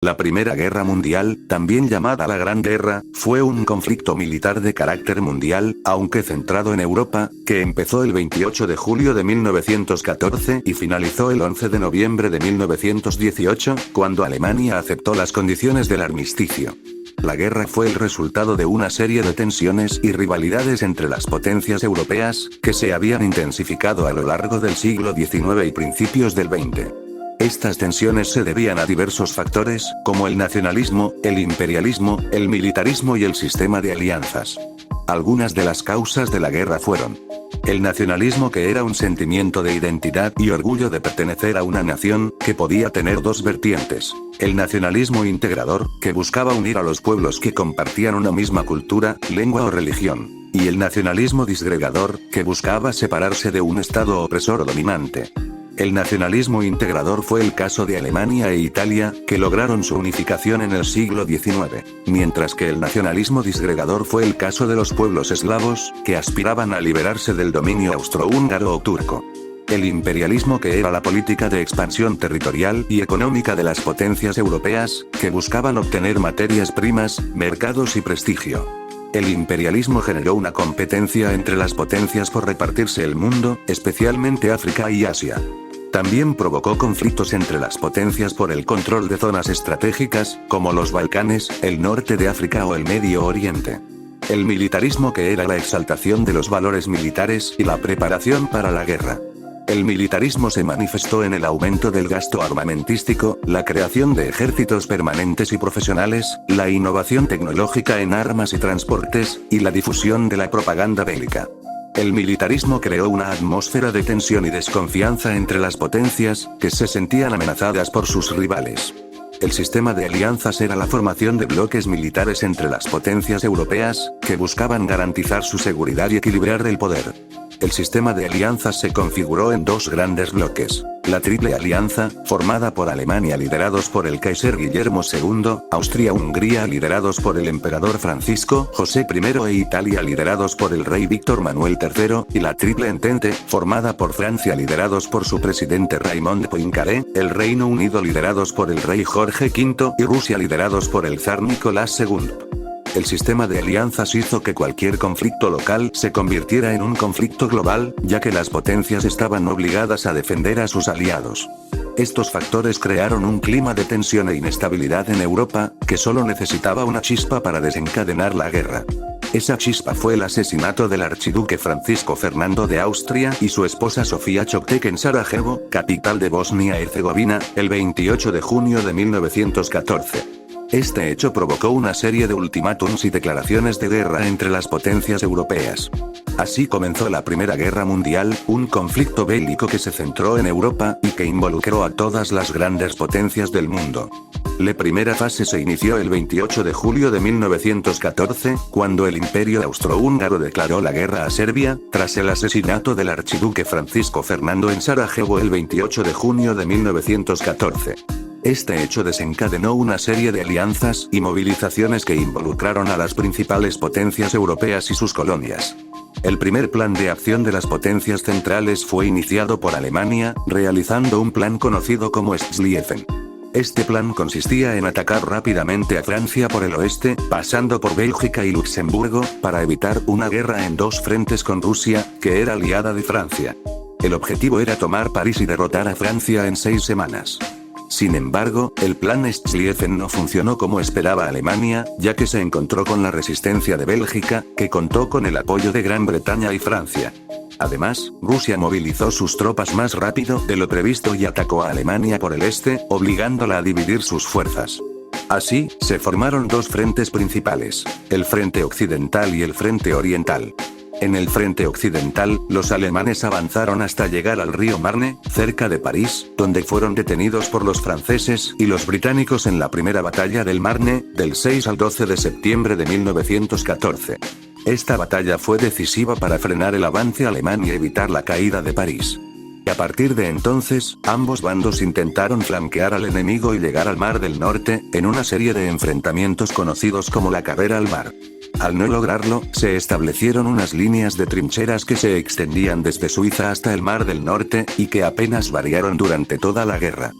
La Primera Guerra Mundial, también llamada la Gran Guerra, fue un conflicto militar de carácter mundial, aunque centrado en Europa, que empezó el 28 de julio de 1914 y finalizó el 11 de noviembre de 1918, cuando Alemania aceptó las condiciones del armisticio. La guerra fue el resultado de una serie de tensiones y rivalidades entre las potencias europeas, que se habían intensificado a lo largo del siglo XIX y principios del XX. Estas tensiones se debían a diversos factores, como el nacionalismo, el imperialismo, el militarismo y el sistema de alianzas. Algunas de las causas de la guerra fueron: el nacionalismo, que era un sentimiento de identidad y orgullo de pertenecer a una nación, que podía tener dos vertientes. El nacionalismo integrador, que buscaba unir a los pueblos que compartían una misma cultura, lengua o religión. Y el nacionalismo disgregador, que buscaba separarse de un estado opresor o dominante. El nacionalismo integrador fue el caso de Alemania e Italia, que lograron su unificación en el siglo XIX, mientras que el nacionalismo disgregador fue el caso de los pueblos eslavos, que aspiraban a liberarse del dominio austrohúngaro o turco. El imperialismo, que era la política de expansión territorial y económica de las potencias europeas, que buscaban obtener materias primas, mercados y prestigio. El imperialismo generó una competencia entre las potencias por repartirse el mundo, especialmente África y Asia. También provocó conflictos entre las potencias por el control de zonas estratégicas, como los Balcanes, el norte de África o el Medio Oriente. El militarismo, que era la exaltación de los valores militares y la preparación para la guerra. El militarismo se manifestó en el aumento del gasto armamentístico, la creación de ejércitos permanentes y profesionales, la innovación tecnológica en armas y transportes, y la difusión de la propaganda bélica. El militarismo creó una atmósfera de tensión y desconfianza entre las potencias, que se sentían amenazadas por sus rivales. El sistema de alianzas era la formación de bloques militares entre las potencias europeas, que buscaban garantizar su seguridad y equilibrar el poder. El sistema de alianzas se configuró en dos grandes bloques: la Triple Alianza, formada por Alemania liderados por el Kaiser Guillermo II, Austria-Hungría liderados por el emperador Francisco José I e Italia liderados por el rey Víctor Manuel III, y la Triple Entente, formada por Francia liderados por su presidente Raymond Poincaré, el Reino Unido liderados por el rey Jorge V y Rusia liderados por el zar Nicolás II. El sistema de alianzas hizo que cualquier conflicto local se convirtiera en un conflicto global, ya que las potencias estaban obligadas a defender a sus aliados. Estos factores crearon un clima de tensión e inestabilidad en Europa, que solo necesitaba una chispa para desencadenar la guerra. Esa chispa fue el asesinato del archiduque Francisco Fernando de Austria y su esposa Sofía Čoktek en Sarajevo, capital de Bosnia-Herzegovina, el 28 de junio de 1914. Este hecho provocó una serie de ultimátums y declaraciones de guerra entre las potencias europeas. Así comenzó la Primera Guerra Mundial, un conflicto bélico que se centró en Europa y que involucró a todas las grandes potencias del mundo. La primera fase se inició el 28 de julio de 1914, cuando el Imperio Austrohúngaro declaró la guerra a Serbia, tras el asesinato del archiduque Francisco Fernando en Sarajevo el 28 de junio de 1914. Este hecho desencadenó una serie de alianzas y movilizaciones que involucraron a las principales potencias europeas y sus colonias. El primer plan de acción de las potencias centrales fue iniciado por Alemania, realizando un plan conocido como Schlieffen. Este plan consistía en atacar rápidamente a Francia por el oeste, pasando por Bélgica y Luxemburgo, para evitar una guerra en dos frentes con Rusia, que era aliada de Francia. El objetivo era tomar París y derrotar a Francia en 6 semanas. Sin embargo, el plan Schlieffen no funcionó como esperaba Alemania, ya que se encontró con la resistencia de Bélgica, que contó con el apoyo de Gran Bretaña y Francia. Además, Rusia movilizó sus tropas más rápido de lo previsto y atacó a Alemania por el este, obligándola a dividir sus fuerzas. Así, se formaron dos frentes principales: el frente occidental y el frente oriental. En el frente occidental, los alemanes avanzaron hasta llegar al río Marne, cerca de París, donde fueron detenidos por los franceses y los británicos en la primera batalla del Marne, del 6 al 12 de septiembre de 1914. Esta batalla fue decisiva para frenar el avance alemán y evitar la caída de París. A partir de entonces, ambos bandos intentaron flanquear al enemigo y llegar al Mar del Norte, en una serie de enfrentamientos conocidos como la Carrera al Mar. Al no lograrlo, se establecieron unas líneas de trincheras que se extendían desde Suiza hasta el Mar del Norte, y que apenas variaron durante toda la guerra.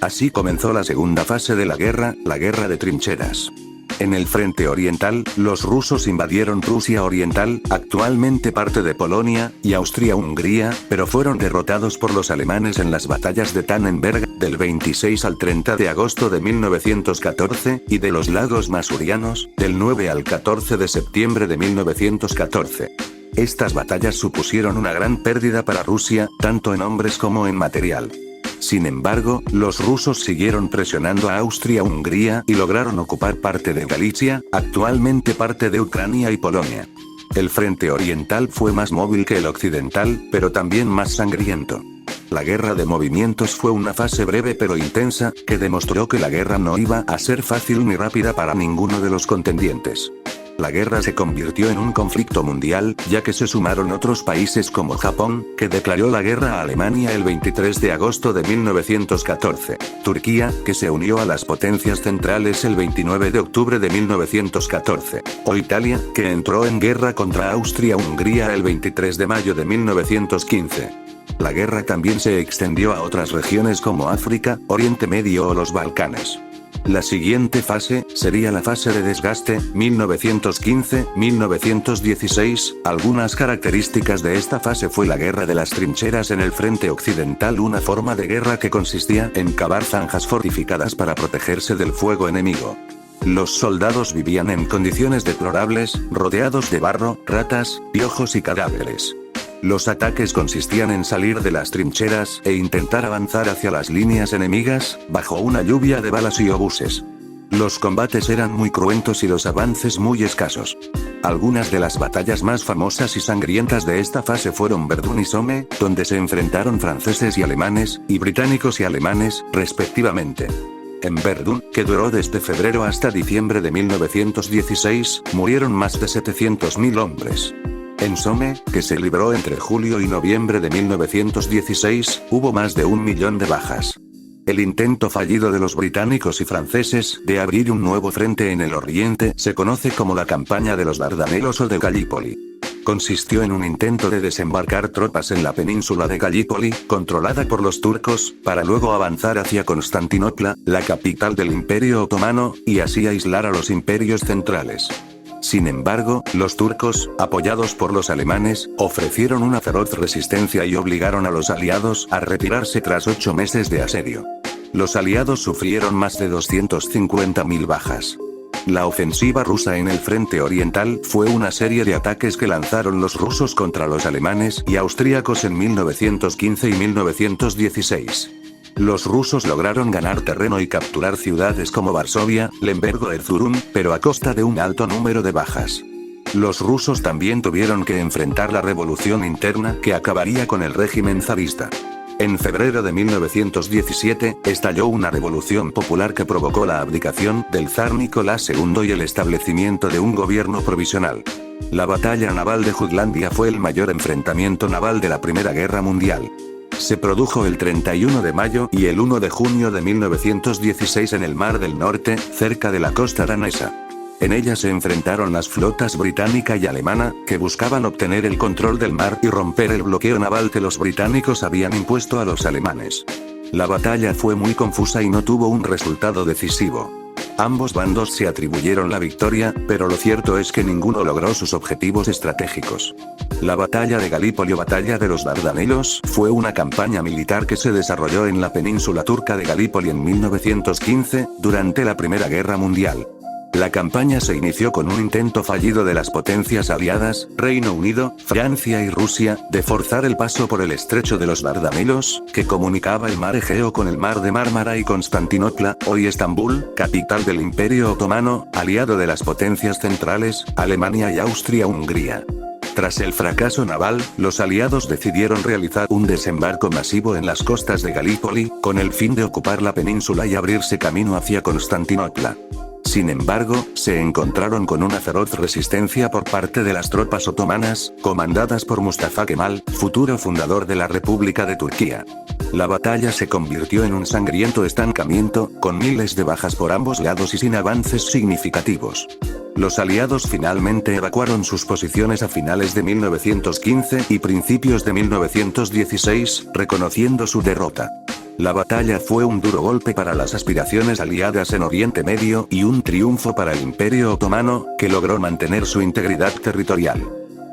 Así comenzó la segunda fase de la guerra de trincheras. En el frente oriental, los rusos invadieron Prusia Oriental, actualmente parte de Polonia, y Austria-Hungría, pero fueron derrotados por los alemanes en las batallas de Tannenberg, del 26 al 30 de agosto de 1914, y de los lagos Masurianos, del 9 al 14 de septiembre de 1914. Estas batallas supusieron una gran pérdida para Rusia, tanto en hombres como en material. Sin embargo, los rusos siguieron presionando a Austria-Hungría y lograron ocupar parte de Galicia, actualmente parte de Ucrania y Polonia. El frente oriental fue más móvil que el occidental, pero también más sangriento. La guerra de movimientos fue una fase breve pero intensa, que demostró que la guerra no iba a ser fácil ni rápida para ninguno de los contendientes. La guerra se convirtió en un conflicto mundial, ya que se sumaron otros países como Japón, que declaró la guerra a Alemania el 23 de agosto de 1914, Turquía, que se unió a las potencias centrales el 29 de octubre de 1914, o Italia, que entró en guerra contra Austria-Hungría el 23 de mayo de 1915. La guerra también se extendió a otras regiones como África, Oriente Medio o los Balcanes. La siguiente fase sería la fase de desgaste, 1915-1916. Algunas características de esta fase fue la guerra de las trincheras en el frente occidental, una forma de guerra que consistía en cavar zanjas fortificadas para protegerse del fuego enemigo. Los soldados vivían en condiciones deplorables, rodeados de barro, ratas, piojos y cadáveres. Los ataques consistían en salir de las trincheras e intentar avanzar hacia las líneas enemigas, bajo una lluvia de balas y obuses. Los combates eran muy cruentos y los avances muy escasos. Algunas de las batallas más famosas y sangrientas de esta fase fueron Verdún y Somme, donde se enfrentaron franceses y alemanes, y británicos y alemanes, respectivamente. En Verdún, que duró desde febrero hasta diciembre de 1916, murieron más de 700.000 hombres. En Somme, que se libró entre julio y noviembre de 1916, hubo más de 1 millón de bajas. El intento fallido de los británicos y franceses de abrir un nuevo frente en el oriente se conoce como la campaña de los Dardanelos o de Gallipoli. Consistió en un intento de desembarcar tropas en la península de Gallipoli, controlada por los turcos, para luego avanzar hacia Constantinopla, la capital del Imperio Otomano, y así aislar a los imperios centrales. Sin embargo, los turcos, apoyados por los alemanes, ofrecieron una feroz resistencia y obligaron a los aliados a retirarse tras 8 meses de asedio. Los aliados sufrieron más de 250.000 bajas. La ofensiva rusa en el frente oriental fue una serie de ataques que lanzaron los rusos contra los alemanes y austríacos en 1915 y 1916. Los rusos lograron ganar terreno y capturar ciudades como Varsovia, Lemberg o Erzurum, pero a costa de un alto número de bajas. Los rusos también tuvieron que enfrentar la revolución interna que acabaría con el régimen zarista. En febrero de 1917, estalló una revolución popular que provocó la abdicación del zar Nicolás II y el establecimiento de un gobierno provisional. La batalla naval de Jutlandia fue el mayor enfrentamiento naval de la Primera Guerra Mundial. Se produjo el 31 de mayo y el 1 de junio de 1916 en el Mar del Norte, cerca de la costa danesa. En ella se enfrentaron las flotas británica y alemana, que buscaban obtener el control del mar y romper el bloqueo naval que los británicos habían impuesto a los alemanes. La batalla fue muy confusa y no tuvo un resultado decisivo. Ambos bandos se atribuyeron la victoria, pero lo cierto es que ninguno logró sus objetivos estratégicos. La batalla de Gallipoli o batalla de los Dardanelos fue una campaña militar que se desarrolló en la península turca de Gallipoli en 1915, durante la Primera Guerra Mundial. La campaña se inició con un intento fallido de las potencias aliadas, Reino Unido, Francia y Rusia, de forzar el paso por el estrecho de los Dardanelos, que comunicaba el mar Egeo con el mar de Mármara y Constantinopla, hoy Estambul, capital del Imperio Otomano, aliado de las potencias centrales, Alemania y Austria-Hungría. Tras el fracaso naval, los aliados decidieron realizar un desembarco masivo en las costas de Gallipoli, con el fin de ocupar la península y abrirse camino hacia Constantinopla. Sin embargo, se encontraron con una feroz resistencia por parte de las tropas otomanas, comandadas por Mustafa Kemal, futuro fundador de la República de Turquía. La batalla se convirtió en un sangriento estancamiento, con miles de bajas por ambos lados y sin avances significativos. Los aliados finalmente evacuaron sus posiciones a finales de 1915 y principios de 1916, reconociendo su derrota. La batalla fue un duro golpe para las aspiraciones aliadas en Oriente Medio y un triunfo para el Imperio Otomano, que logró mantener su integridad territorial.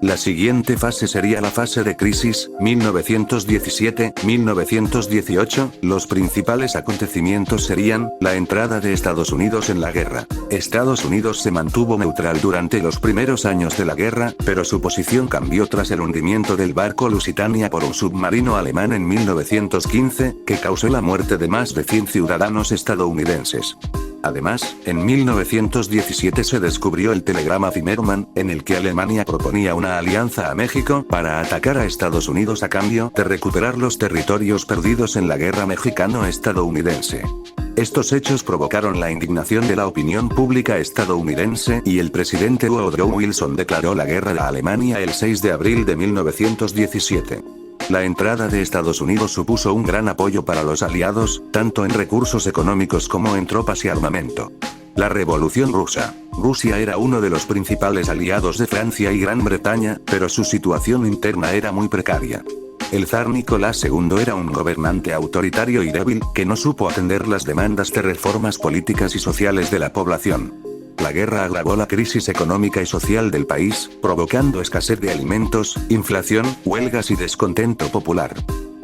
La siguiente fase sería la fase de crisis, 1917-1918, los principales acontecimientos serían, la entrada de Estados Unidos en la guerra. Estados Unidos se mantuvo neutral durante los primeros años de la guerra, pero su posición cambió tras el hundimiento del barco Lusitania por un submarino alemán en 1915, que causó la muerte de más de 100 ciudadanos estadounidenses. Además, en 1917 se descubrió el telegrama Zimmermann, en el que Alemania proponía una alianza a México para atacar a Estados Unidos a cambio de recuperar los territorios perdidos en la guerra mexicano-estadounidense. Estos hechos provocaron la indignación de la opinión pública estadounidense y el presidente Woodrow Wilson declaró la guerra a Alemania el 6 de abril de 1917. La entrada de Estados Unidos supuso un gran apoyo para los aliados, tanto en recursos económicos como en tropas y armamento. La Revolución Rusa. Rusia era uno de los principales aliados de Francia y Gran Bretaña, pero su situación interna era muy precaria. El zar Nicolás II era un gobernante autoritario y débil, que no supo atender las demandas de reformas políticas y sociales de la población. La guerra agravó la crisis económica y social del país, provocando escasez de alimentos, inflación, huelgas y descontento popular.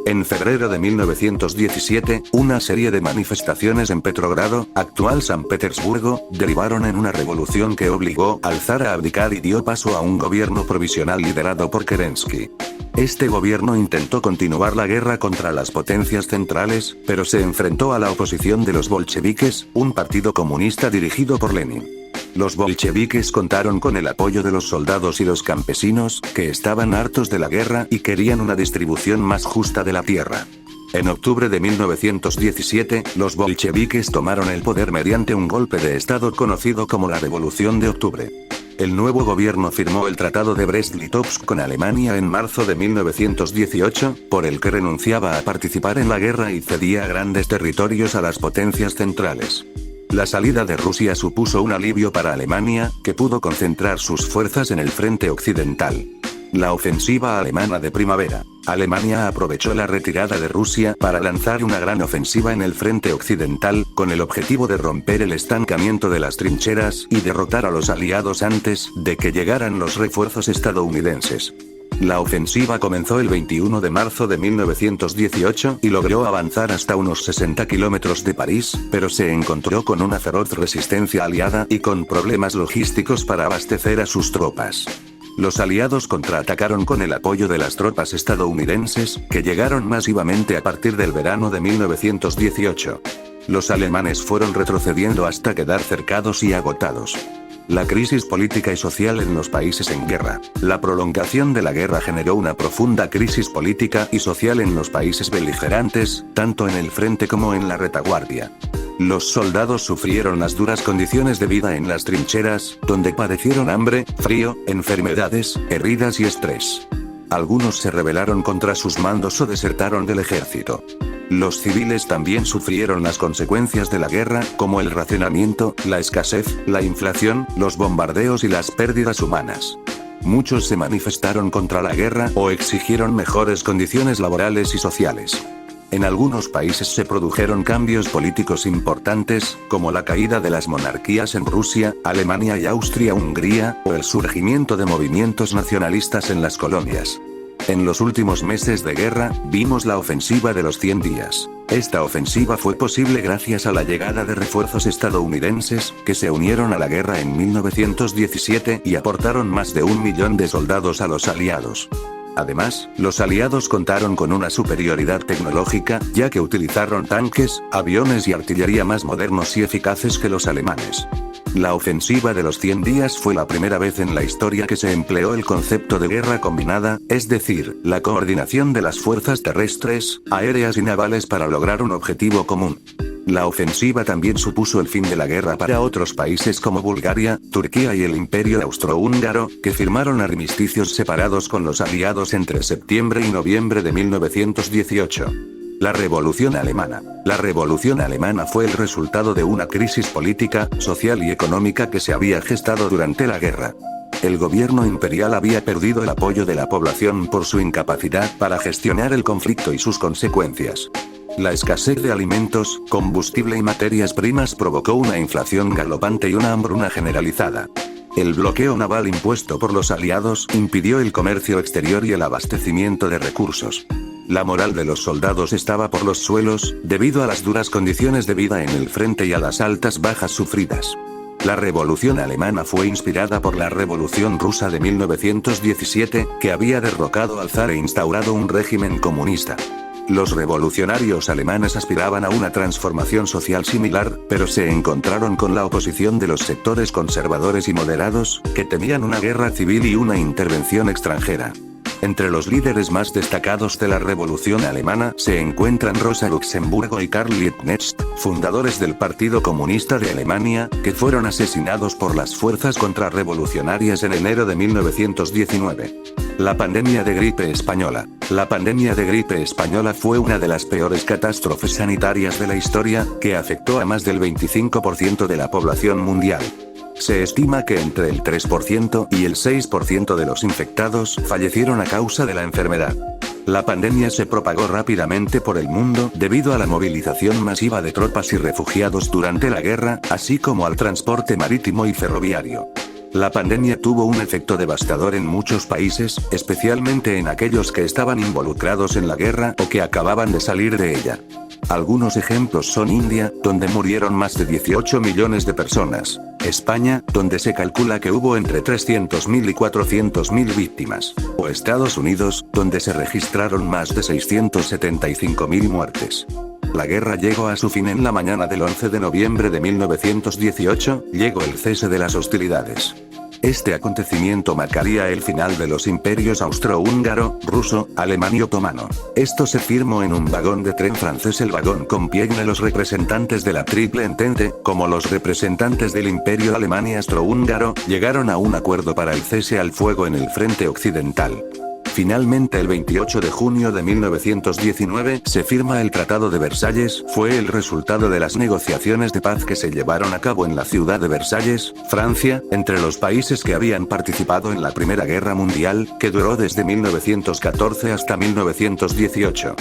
En febrero de 1917, una serie de manifestaciones en Petrogrado, actual San Petersburgo, derivaron en una revolución que obligó al zar a abdicar y dio paso a un gobierno provisional liderado por Kerensky. Este gobierno intentó continuar la guerra contra las potencias centrales, pero se enfrentó a la oposición de los bolcheviques, un partido comunista dirigido por Lenin. Los bolcheviques contaron con el apoyo de los soldados y los campesinos, que estaban hartos de la guerra y querían una distribución más justa de la tierra. En octubre de 1917, los bolcheviques tomaron el poder mediante un golpe de estado conocido como la Revolución de Octubre. El nuevo gobierno firmó el Tratado de Brest-Litovsk con Alemania en marzo de 1918, por el que renunciaba a participar en la guerra y cedía grandes territorios a las potencias centrales. La salida de Rusia supuso un alivio para Alemania, que pudo concentrar sus fuerzas en el frente occidental. La ofensiva alemana de primavera. Alemania aprovechó la retirada de Rusia para lanzar una gran ofensiva en el frente occidental, con el objetivo de romper el estancamiento de las trincheras y derrotar a los aliados antes de que llegaran los refuerzos estadounidenses. La ofensiva comenzó el 21 de marzo de 1918 y logró avanzar hasta unos 60 kilómetros de París, pero se encontró con una feroz resistencia aliada y con problemas logísticos para abastecer a sus tropas. Los aliados contraatacaron con el apoyo de las tropas estadounidenses, que llegaron masivamente a partir del verano de 1918. Los alemanes fueron retrocediendo hasta quedar cercados y agotados. La crisis política y social en los países en guerra. La prolongación de la guerra generó una profunda crisis política y social en los países beligerantes, tanto en el frente como en la retaguardia. Los soldados sufrieron las duras condiciones de vida en las trincheras, donde padecieron hambre, frío, enfermedades, heridas y estrés. Algunos se rebelaron contra sus mandos o desertaron del ejército. Los civiles también sufrieron las consecuencias de la guerra, como el racionamiento, la escasez, la inflación, los bombardeos y las pérdidas humanas. Muchos se manifestaron contra la guerra o exigieron mejores condiciones laborales y sociales. En algunos países se produjeron cambios políticos importantes, como la caída de las monarquías en Rusia, Alemania y Austria-Hungría, o el surgimiento de movimientos nacionalistas en las colonias. En los últimos meses de guerra, vimos la ofensiva de los 100 días. Esta ofensiva fue posible gracias a la llegada de refuerzos estadounidenses, que se unieron a la guerra en 1917 y aportaron más de 1 millón de soldados a los aliados. Además, los aliados contaron con una superioridad tecnológica, ya que utilizaron tanques, aviones y artillería más modernos y eficaces que los alemanes. La ofensiva de los 100 días fue la primera vez en la historia que se empleó el concepto de guerra combinada, es decir, la coordinación de las fuerzas terrestres, aéreas y navales para lograr un objetivo común. La ofensiva también supuso el fin de la guerra para otros países como Bulgaria, Turquía y el Imperio Austrohúngaro, que firmaron armisticios separados con los aliados entre septiembre y noviembre de 1918. La Revolución Alemana. La Revolución Alemana fue el resultado de una crisis política, social y económica que se había gestado durante la guerra. El gobierno imperial había perdido el apoyo de la población por su incapacidad para gestionar el conflicto y sus consecuencias. La escasez de alimentos, combustible y materias primas provocó una inflación galopante y una hambruna generalizada. El bloqueo naval impuesto por los aliados impidió el comercio exterior y el abastecimiento de recursos. La moral de los soldados estaba por los suelos, debido a las duras condiciones de vida en el frente y a las altas bajas sufridas. La Revolución Alemana fue inspirada por la Revolución Rusa de 1917, que había derrocado al zar e instaurado un régimen comunista. Los revolucionarios alemanes aspiraban a una transformación social similar, pero se encontraron con la oposición de los sectores conservadores y moderados, que temían una guerra civil y una intervención extranjera. Entre los líderes más destacados de la Revolución Alemana se encuentran Rosa Luxemburgo y Karl Liebknecht, fundadores del Partido Comunista de Alemania, que fueron asesinados por las fuerzas contrarrevolucionarias en enero de 1919. La pandemia de gripe española. La pandemia de gripe española fue una de las peores catástrofes sanitarias de la historia, que afectó a más del 25% de la población mundial. Se estima que entre el 3% y el 6% de los infectados fallecieron a causa de la enfermedad. La pandemia se propagó rápidamente por el mundo debido a la movilización masiva de tropas y refugiados durante la guerra, así como al transporte marítimo y ferroviario. La pandemia tuvo un efecto devastador en muchos países, especialmente en aquellos que estaban involucrados en la guerra o que acababan de salir de ella. Algunos ejemplos son India, donde murieron más de 18 millones de personas, España, donde se calcula que hubo entre 300.000 y 400.000 víctimas, o Estados Unidos, donde se registraron más de 675.000 muertes. La guerra llegó a su fin en la mañana del 11 de noviembre de 1918, llegó el cese de las hostilidades. Este acontecimiento marcaría el final de los imperios austrohúngaro, ruso, alemán y otomano. Esto se firmó en un vagón de tren francés, el vagón Compiègne. Los representantes de la Triple Entente, como los representantes del imperio alemán y austrohúngaro, llegaron a un acuerdo para el cese al fuego en el frente occidental. Finalmente, el 28 de junio de 1919 se firma el Tratado de Versalles. Fue el resultado de las negociaciones de paz que se llevaron a cabo en la ciudad de Versalles, Francia, entre los países que habían participado en la Primera Guerra Mundial, que duró desde 1914 hasta 1918.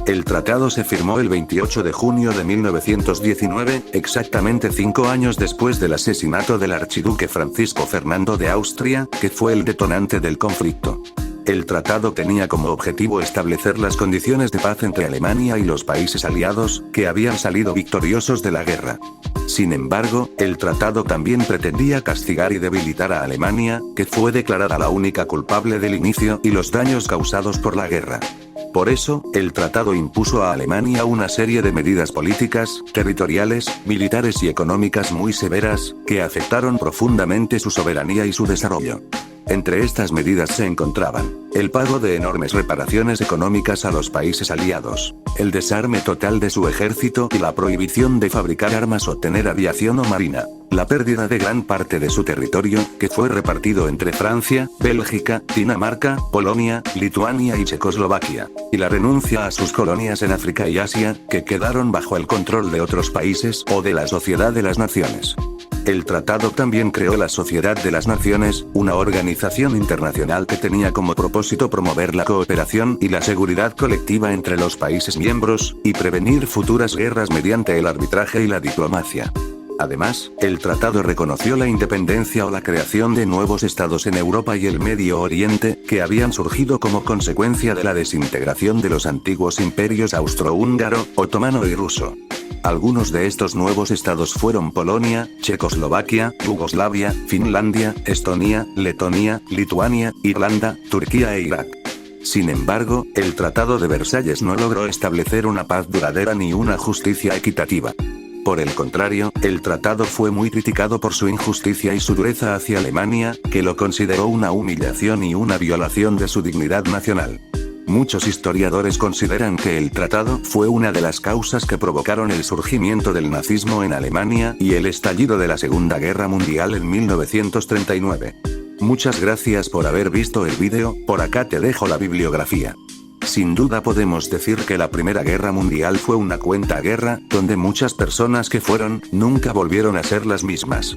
El tratado se firmó el 28 de junio de 1919, exactamente 5 años después del asesinato del archiduque Francisco Fernando de Austria, que fue el detonante del conflicto. El tratado tenía como objetivo establecer las condiciones de paz entre Alemania y los países aliados, que habían salido victoriosos de la guerra. Sin embargo, el tratado también pretendía castigar y debilitar a Alemania, que fue declarada la única culpable del inicio y los daños causados por la guerra. Por eso, el tratado impuso a Alemania una serie de medidas políticas, territoriales, militares y económicas muy severas, que afectaron profundamente su soberanía y su desarrollo. Entre estas medidas se encontraban el pago de enormes reparaciones económicas a los países aliados, el desarme total de su ejército y la prohibición de fabricar armas o tener aviación o marina, la pérdida de gran parte de su territorio, que fue repartido entre Francia, Bélgica, Dinamarca, Polonia, Lituania y Checoslovaquia, y la renuncia a sus colonias en África y Asia, que quedaron bajo el control de otros países o de la Sociedad de las Naciones. El tratado también creó la Sociedad de las Naciones, una organización internacional que tenía como propósito promover la cooperación y la seguridad colectiva entre los países miembros, y prevenir futuras guerras mediante el arbitraje y la diplomacia. Además, el tratado reconoció la independencia o la creación de nuevos estados en Europa y el Medio Oriente, que habían surgido como consecuencia de la desintegración de los antiguos imperios austrohúngaro, otomano y ruso. Algunos de estos nuevos estados fueron Polonia, Checoslovaquia, Yugoslavia, Finlandia, Estonia, Letonia, Lituania, Irlanda, Turquía e Irak. Sin embargo, el Tratado de Versalles no logró establecer una paz duradera ni una justicia equitativa. Por el contrario, el tratado fue muy criticado por su injusticia y su dureza hacia Alemania, que lo consideró una humillación y una violación de su dignidad nacional. Muchos historiadores consideran que el tratado fue una de las causas que provocaron el surgimiento del nazismo en Alemania y el estallido de la Segunda Guerra Mundial en 1939. Muchas gracias por haber visto el vídeo. Por acá te dejo la bibliografía. Sin duda podemos decir que la Primera Guerra Mundial fue una cruenta guerra, donde muchas personas que fueron, nunca volvieron a ser las mismas.